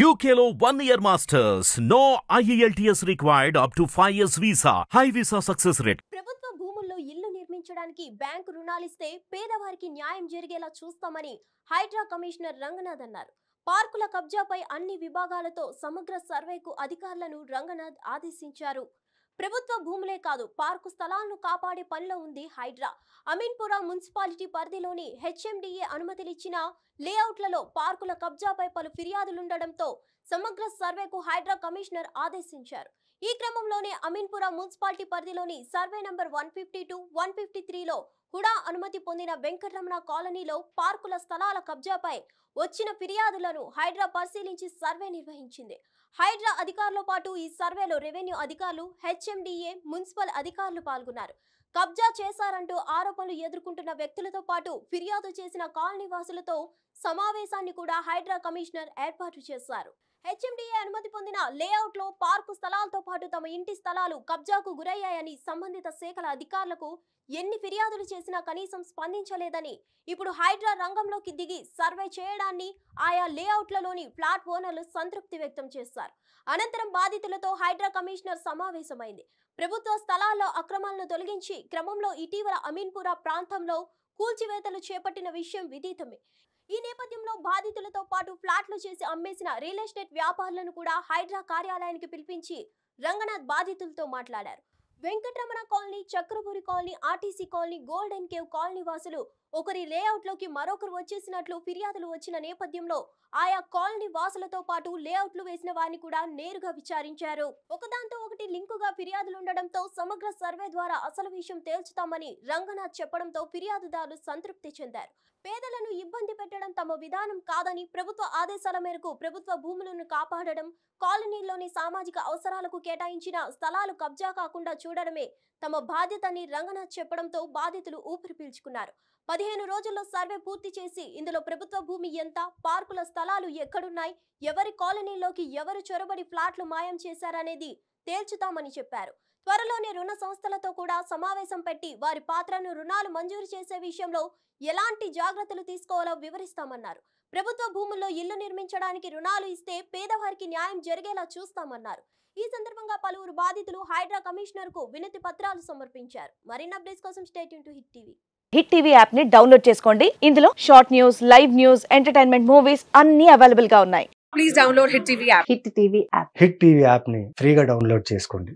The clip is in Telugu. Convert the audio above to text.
UKలో 1 year masters. No IELTS required up to 5 years visa. High visa success rate. ప్రభుత్వ భూముల్లో ఇల్లు నిర్మించడానికి బ్యాంకు రుణాలిస్తే పేదవారికి న్యాయం జరిగేలా చూస్తామని హైడ్రా కమిషనర్ రంగనాథ్ అన్నారు. పార్కుల కబ్జాపై అన్ని విభాగాలతో సమగ్ర సర్వేకు అధికారులను రంగనాథ్ ఆదేశించారు. ప్రభుత్వ భూములే కాదు పార్కు స్థలాలను కాపాడే పనిలో ఉంది హైడ్రా. అమీన్పుర మున్సిపాలిటీ పరిధిలోని హెచ్ఎండిఏ అనుమతులిచ్చిన లేఅవుట్లలో పార్కుల కబ్జాపై పలు ఫిర్యాదులుండడంతో సమగ్ర సర్వేకు హైడ్రా కమిషనర్ ఆదేశించారు. ఈ క్రమంలోనే అమీన్పుర మున్సిపాలిటీ పరిధిలోని సర్వే నంబర్ 152, 153లో హుడా అనుమతి పొందిన వెంకటరమణ కాలనీలో పార్కుల స్థలాల కబ్జాపై వచ్చిన ఫిర్యాదులను హైడ్రా పరిశీలించి సర్వే నిర్వహించింది. హైడ్రా అధికారులతో పాటు ఈ సర్వేలో రెవెన్యూ అధికారులు, హెచ్ఎండిఏ, మున్సిపల్ అధికారులు పాల్గొన్నారు. కబ్జా చేశారంటూ ఆరోపణలు ఎదుర్కొంటున్న వ్యక్తులతో పాటు ఫిర్యాదు చేసిన కాలనీ వాసులతో సమావేశాన్ని కూడా హైడ్రా కమిషనర్ ఏర్పాటు చేశారు. హెచ్ఎండిఏ అనుమతి పొందిన లేఅవుట్లో పార్కు స్థలాలతో పాటు తమ ఇంటి స్థలాలు కబ్జాకు గురయ్యాయని సంబంధిత శాఖల అధికారులకు ఎన్ని ఫిర్యాదులు చేసినా కనీసం స్పందించలేదని ఇప్పుడు హైడ్రా రంగంలోకి దిగి సర్వే చేయడాన్ని ఆయా లేఅవుట్లలోని ఫ్లాట్ ఓనర్లు సంతృప్తి వ్యక్తం చేశారు. అనంతరం బాధితులతో హైడ్రా కమిషనర్ సమావేశమైంది. ప్రభుత్వ స్థలాల్లో అక్రమాలను తొలగించి క్రమంలో ఇటీవల అమీన్పుర ప్రాంతంలో కూల్చివేతలు చేపట్టిన విషయం విదితమే. ఈ నేపథ్యంలో బాధితులతో పాటు ఫ్లాట్లు చేసి అమ్మేసిన రియల్ ఎస్టేట్ వ్యాపారులను కూడా హైడ్రా కార్యాలయానికి పిలిపించి రంగనాథ్ బాధితులతో మాట్లాడారు. Venkataramana colony, Chakrapuri colony, RTC colony, golden cave colony వాసులు ఒకరి లేఅవుట్లోకి మరొకరు వచ్చేసినట్లు ఫిర్యాదులు వచ్చిన నేపథ్యంలో ఆయా కాలనీ వాసులతో పాటు లేఅవుట్లు వేసిన వారిని కూడా నేరుగా విచారించారు. ఒకదాంతో ఒకటి లింకుగా ఫిర్యాదులుండడంతో సమగ్ర సర్వే ద్వారా అసలు విషయం తేల్చుతామని రంగనాథ్ చెప్పడంతో ఫిర్యాదుదారులు సంతృప్తి చెందారు. పేదలను ఇబ్బంది పెట్టడం తమ విధానం కాదని, ప్రభుత్వ ఆదేశాల మేరకు ప్రభుత్వ భూములను కాపాడడం, కాలనీలోని సామాజిక అవసరాలకు కేటాయించిన స్థలాలు కబ్జా కాకుండా చూడడమే తమ బాధ్యతని రంగనాథ్ చెప్పడంతో బాధితులు ఊపిరి పీల్చుకున్నారు. 15 రోజుల్లో సర్వే పూర్తి చేసి ఇందులో ప్రభుత్వ భూమి ఎంత, పార్కుల స్థలాలు ఎక్కడున్నాయి, ఎవరి కాలనీలోకి ఎవరు చొరబడి ఫ్లాట్లు మాయం చేశారనేది తేల్చుతామని చెప్పారు. త్వరలోనే రుణ సంస్థలతో కూడా సమావేశం పెట్టి వారి పాత్రను రుణాలు మంజూరు చేసే విషయంలో ఎలాంటి జాగ్రత్తలు తీసుకోవాలో వివరిస్తామన్నారు. ప్రభుత్వ భూముల్లో ఇల్లు నిర్మించడానికి రుణాలు ఇస్తే పేదవారికి న్యాయం జరిగేలా చూస్తామన్నారు. ఈ సందర్భంగా పలువురు బాధితులు హైడ్రా కమిషనర్ కు వినతి పత్రాలు సమర్పించారు. మరిన్ని అప్డేట్స్ కోసం stay tune to hit TV. Hit TV app ని డౌన్లోడ్ చేసుకోండి. ఇందులో short news, live news, entertainment movies అన్ని అవైలబుల్ గా ఉన్నాయి. Please download hit TV app. Hit TV app hit TV app ని ఫ్రీగా డౌన్లోడ్ చేసుకోండి.